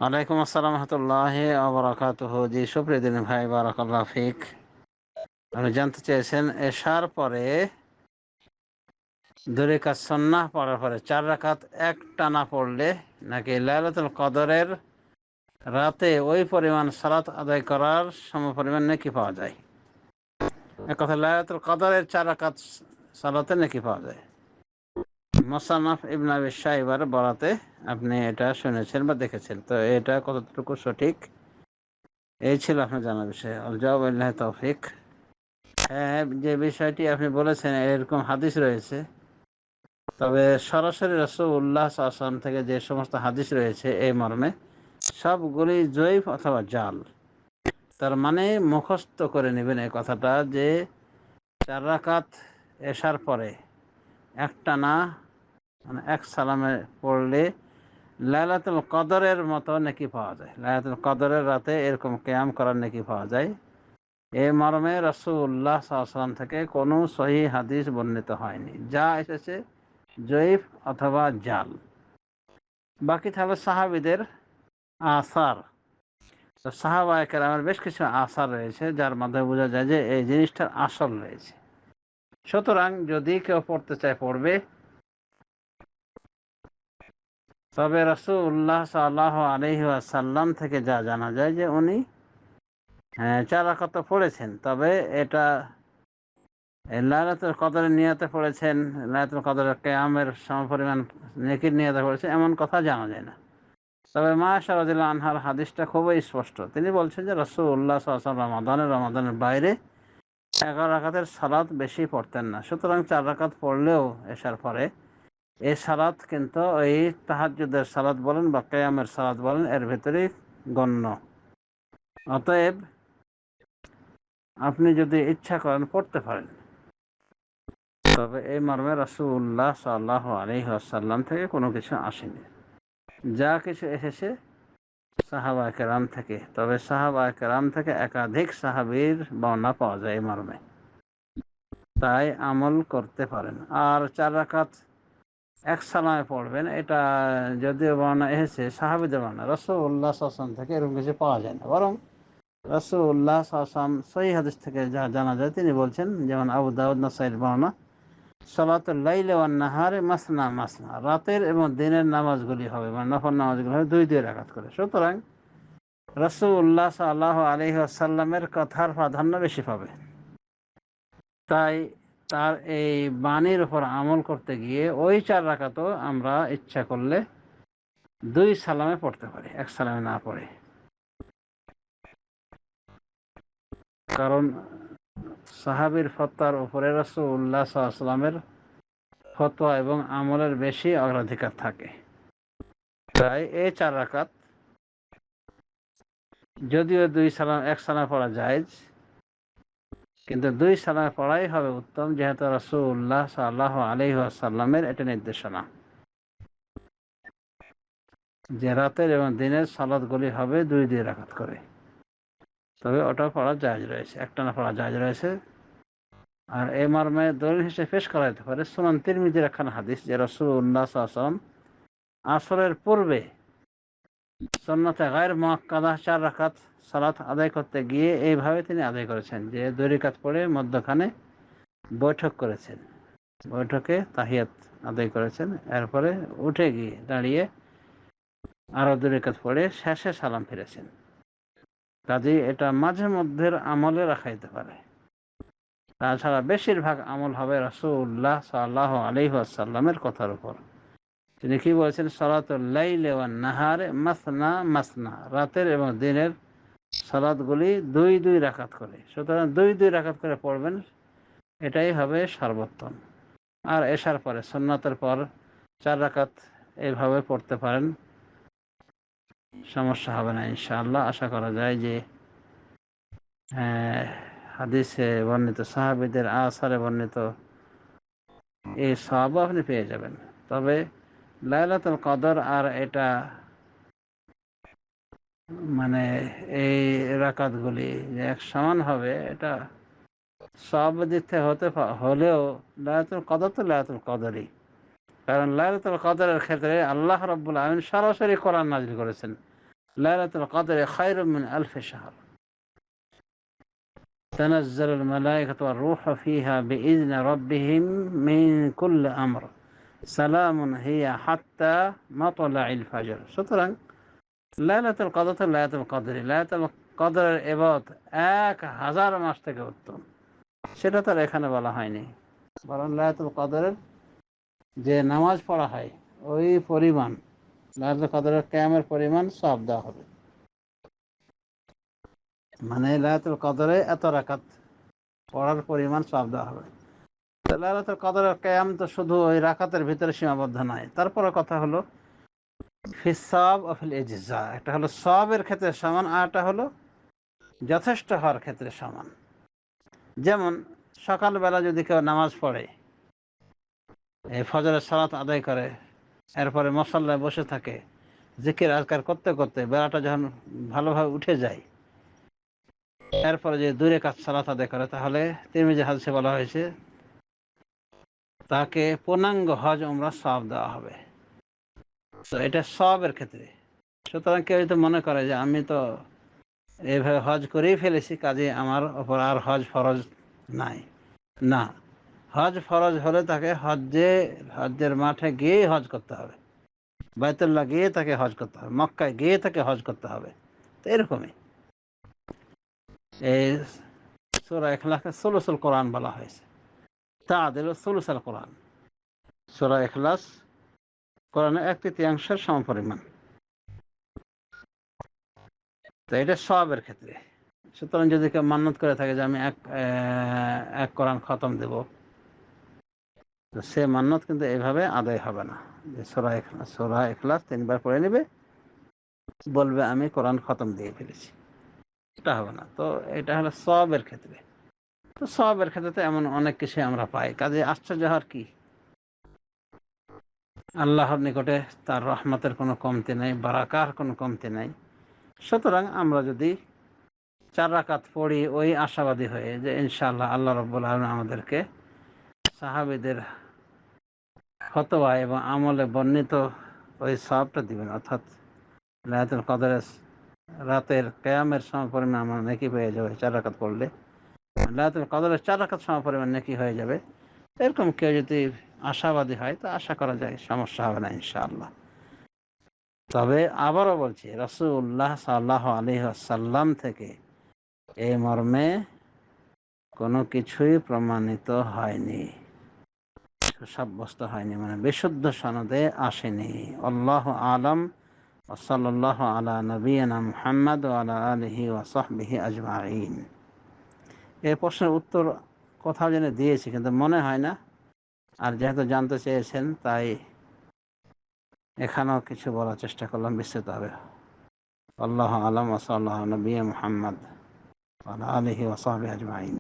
ওয়ালাইকুম আসসালাম রহমতুল্লাহি ওয়া বারাকাতুহু। জি, সুপ্রিয় দিনী ভাই, বারাকাল্লাহ ফিক। আপনি জানতে চেয়েছেন এশার পরে 2 রাকাত সুন্নাহ পড়ার পরে 4 রাকাত একটানা পড়লে নাকি লাইলাতুল কদরের রাতে ওই পরিমাণ সালাত আদায় করার সমপরিমাণ নেকি পাওয়া যায়? এক কথা, লাইলাতুল কদরের 4 রাকাত সালাতে নেকি পাওয়া যায়। মুসান্নাফ ইবনে আবি শাইবার বরাতে আপনি এটা শুনেছেন বা দেখেছেন, তো এটা কতটুকু সঠিক, এই ছিল আপনার জানার বিষয়। আল জাওয়াব বিল্লাহি তৌফিক। হ্যাঁ, যে বিষয়টি আপনি বলেছেন এরকম হাদিস রয়েছে, তবে সরাসরি রাসূলুল্লাহ সাল্লাল্লাহু আলাইহি ওয়াসাল্লাম থেকে যে সমস্ত হাদিস রয়েছে এই মর্মে সবগুলি জয়ীফ অথবা জাল। তার মানে মুখস্থ করে নেবেন এই কথাটা যে 4 রাকাত এশার পরে একটানা, মানে এক সালামে পড়লে লাইলাতুল কদরের মতো নেকি পাওয়া যায়, লাইলাতুল কদরের রাতে এরকম কিয়াম করার নেকি পাওয়া যায়। এই মর্মে রাসূলুল্লাহ সাল্লাল্লাহু আলাইহি ওয়াসাল্লাম থেকে কোনো সহিহ হাদিস বর্ণিত হয়নি, যা এসেছে জয়ীফ অথবা জাল। বাকি থাকলে সাহাবীদের আসার। তো সাহাবায়ে কেরামের বেশ কিছু আসার রয়েছে যার মাধ্যমে বোঝা যায় যে এই জিনিসটার আসল রয়েছে। সুতরাং যদি কেউ পড়তে চায় পড়বে, তবে রাসূলুল্লাহ সাল্লাল্লাহু আলাইহি ওয়াসাল্লাম থেকে যা জানা যায় যে উনি 4 রাকাত তো পড়েছেন, তবে এটা লাইলাতুল কদরের নিয়তে পড়েছেন, লাইলাতুল কদরের কিয়ামের সমপরিমাণ নেকির নিয়তে পড়েছেন, এমন কথা জানা যায় না। তবে মা আয়েশা রাদিয়াল্লাহু আনহার হাদিসটা খুবই স্পষ্ট। তিনি বলছেন যে রাসূলুল্লাহ সাল্লাল্লাহু আলাইহি ওয়াসাল্লাম রমাদানের বাইরে 11 রাকাতের সালাত বেশি পড়তেন না। সুতরাং 4 রাকাত পড়লেও এশার পরে এই সালাত কিন্তু ওই তাহাজ্জুদের সালাত বলেন বা কিয়ামের সালাত বলেন, এর ভেতরেই গণ্য। অতএব আপনি যদি ইচ্ছা করেন পড়তে পারেন, তবে এই মর্মে রাসূলুল্লাহ সাল্লাল্লাহু আলাইহি ওয়াসাল্লাম থেকে কোনো কিছু আসেনি। যা কিছু এসেছে সাহাবায়ে কেরাম থেকে, তবে সাহাবায়ে কেরাম থেকে একাধিক সাহাবীর বর্ণনা পাওয়া যায় এই মর্মে, তাই আমল করতে পারেন। আর 4 রাকাত এক সালামে পড়বেন, এটা যদিও বর্ণনা এসেছে সাহাবীদের বর্ণনা, রাসূলুল্লাহ সাল্লাল্লাহু আলাইহি ওয়াসাল্লাম থেকে এরকম কিছু পাওয়া যায় না। বরং রাসূলুল্লাহ সাল্লাল্লাহু আলাইহি ওয়াসাল্লাম সহিহ হাদিস থেকে যা জানা যায় তিনি বলছেন, যেমন আবু দাউদ, নাসাঈর বর্ণনা, সালাতুল লাইলি ওয়ান নাহারি মাসনা মাসনা, রাতের এবং দিনের নামাজগুলি হবে, মানে নফল নামাজগুলি হবে 2 রাকাত করে। সুতরাং রাসূলুল্লাহ সাল্লাল্লাহু আলাইহি ওয়াসাল্লামের কথার প্রাধান্য বেশি পাবে। তাই তার এই বাণীর উপর আমল করতে গিয়ে ওই 4 রাকাতও আমরা ইচ্ছা করলে 2 সালামে পড়তে পারি, এক সালামে না পড়ে। কারণ সাহাবীর ফতোয়ার উপরে রাসূলুল্লাহ সাল্লাল্লাহু আলাইহি ওয়াসাল্লামের ফতোয়া এবং আমলের বেশি অগ্রাধিকার থাকে। তাই এই 4 রাকাত যদিও 2 সালাম, এক সালাম পড়া জায়েজ, কিন্তু 2 সালামে পড়াই হবে উত্তম, যেহেতু রাসূলুল্লাহ সাল্লাল্লাহু আলাইহি ওয়াসাল্লামের এটা নির্দেশনা যে রাতের এবং দিনের সালাতগুলি হবে 2 রাকাত করে। তবে ওটা পড়া জায়েজ রয়েছে, একটানা পড়া জায়েজ রয়েছে। আর এই মর্মে দলিল হিসেবে পেশ করা যেতে পারে সুনান তিরমিজির একখানা হাদিস, যে রাসূলুল্লাহ সাল্লাল্লাহু আলাইহি ওয়াসাল্লাম আসরের পূর্বে সুন্নতে গায়র মুআক্কাদা 4 রাকাত সালাত আদায় করতে গিয়ে এইভাবে তিনি আদায় করেছেন যে 2 রাকাত পড়ে মধ্যখানে বৈঠক করেছেন, বৈঠকে তাহিয়াত আদায় করেছেন, এরপরে উঠে গিয়ে দাঁড়িয়ে আরো 2 রাকাত পড়ে শেষে সালাম ফিরেছেন। কাজেই এটা মাঝে মধ্যের আমলে রাখা যেতে পারে। তাছাড়া বেশিরভাগ আমল হবে রাসূলুল্লাহ সাল্লাল্লাহু আলাইহি ওয়াসাল্লামের কথার উপর। তিনি কি বলেছেন, সালাতুল লাইলি ওয়ান নাহারে মাসনা মাসনা, রাতের এবং দিনের সালাতগুলি 2 রাকাত করে। সুতরাং 2 রাকাত করে পড়বেন, এটাই হবে সর্বোত্তম। আর এশার পরে সুন্নাতের পর 4 রাকাত এইভাবে পড়তে পারেন, সমস্যা হবে না ইনশাআল্লাহ। আশা করা যায় যে হাদিসে বর্ণিত সাহাবীদের আসারে বর্ণিত এই সওয়াবও আপনি পেয়ে যাবেন। তবে লাইলাতুল কদর আর এটা মানে এই রাকাতগুলি যে এক সমান হবে, এটা সওয়াব দিক থেকে হলেও লাইলাতুল কদর তো লাইলাতুল কদরই। কারণ লাইলাতুল কদরের ক্ষেত্রে আল্লাহ রাব্বুল আলামিন সরাসরি কোরআন নাযিল করেছেন। লাইলাতুল কদরে খায়রুম মিন আলফি শাহর তানাজ্জালুল মালায়েকাতু ওয়ার রূহু ফিহা বিইذনি রাব্বিহিম মিন কুল্লি আমর সালামুন হিয়া হাত্তা মাতলাইল ফাজর। সুতরাং লাইলাতুল কদর তো লাইলাতুল কদরই। লাইলাতুল কদরের ইবাদত 1000 মাস থেকে উত্তম। সেটা তো আর এখানে বলা হয়নি। বরং লাইলাতুল কদরের যে নামাজ পড়া হয় ওই পরিমাণ লাইলাতুল কদরের কিয়ামের পরিমাণ সওয়াব দেওয়া হবে। মানে লাইলাতুল কদরে এত রাকাত পড়ার পরিমাণ সওয়াব দেওয়া হবে। তো লাইলাতুল কদরের কিয়াম তো শুধু ওই রাকাতের ভিতরে সীমাবদ্ধ নয়। তারপরে কথা হলো ফিস সাওয়াব ওয়া ফিল ইজজা। একটা হলো সওয়াবের ক্ষেত্রে সমান, আর একটা হলো যথেষ্ট হওয়ার ক্ষেত্রে সমান। যেমন সকালবেলা যদি কেউ নামাজ পড়ে, এই ফজরের সালাত আদায় করে, এরপরে মুসল্লায় বসে থাকে, জিকির আজকার করতে করতে বেলাটা যখন ভালোভাবে উঠে যায়, এরপরে যে 2 রাকাত সালাত আদায় করে, তাহলে তিরমিজি হাদিসে বলা হয়েছে তাকে পূর্ণাঙ্গ হজ উমরা সওয়াব দেওয়া হবে। তো এটা সওয়াবের ক্ষেত্রে। সুতরাং কেউ যদি মনে করে যে আমি তো এইভাবে হজ করেই ফেলেছি, কাজে আমার ওপর আর হজ ফরজ নাই, না, হজ ফরজ হলে তাকে হজ্জের মাঠে গিয়েই হজ করতে হবে, বাইতুল্লাহ গিয়ে তাকে হজ করতে হবে, মক্কায় গিয়ে তাকে হজ করতে হবে। তো এরকমই এই সূরা ইখলাসকে সুলুসুল কোরআন বলা হয়েছে। তাআদিলু সুলুসাল কোরআন। সূরা ইখলাস কোরআনের 1/3 সমপরিমাণ। তো এটা সওয়াবের ক্ষেত্রে। সুতরাং যদি কেউ মান্যত করে থাকে যে আমি এক কোরআন খতম দেব, তো সে মান্যত কিন্তু এভাবে আদায় হবে না যে সূরা ইখলাস 3 বার পড়ে নেবে, বলবে আমি কোরআন খতম দিয়ে ফেলেছি, এটা হবে না। তো এটা হলো সওয়াবের ক্ষেত্রে। তো সওয়াবের ক্ষেত্রে তো এমন অনেক কিছু আমরা পাই, কাজে আশ্চর্য হওয়ার কি। আল্লাহর নিকটে তার রহমতের কোনো কমতি নেই, বারাকার কোনো কমতি নেই। সুতরাং আমরা যদি 4 রাকাত পড়ি ওই আশাবাদী হয়ে যে ইনশাআল্লাহ আল্লাহ রাব্বুল আলামিন আমাদেরকে সাহাবীদের ফতোয়া এবং আমলে বর্ণিত ওই সওয়াবটা দিবেন, অর্থাৎ লাইলাতুল কদরের রাতের কিয়ামের সমপরিমাণ আমরা নেকি পেয়ে যাবে 4 রাকাত পড়লে। লাইলাতুল কদরের 4 রাকাত সমপরিমাণ নেকি হয়ে যাবে। এরকম কেউ যদি আশাবাদী হয় তো আশা করা যায় সমস্যা হবে না ইনশাআল্লাহ। তবে আবারও বলছি, রাসূলুল্লাহ সাল্লাল্লাহু আলাইহি ওয়াসাল্লাম থেকে এই মর্মে কোনো কিছুই প্রমাণিত হয়নি, সাব্যস্ত হয়নি, মানে বিশুদ্ধ সনদে আসেনি। আল্লাহু আলাম। ওয়া সাল্লাল্লাহু আলা নবিয়িনা মুহাম্মদ ওয়া আলা আলিহি ওয়া সাহবিহি আজমাইন। এই প্রশ্নের উত্তর কোথাও যেন দিয়েছি, কিন্তু মনে হয় না। আর যেহেতু জানতে চেয়েছেন, তাই এখানেও কিছু বলার চেষ্টা করলাম বিস্তৃতভাবে। আল্লাহু আলাম। ওয়া সাল্লাল্লাহু আলা নবিয়িনা মুহাম্মদ ওয়া আলা আলিহি ওয়া সাহবিহি আজমাইন।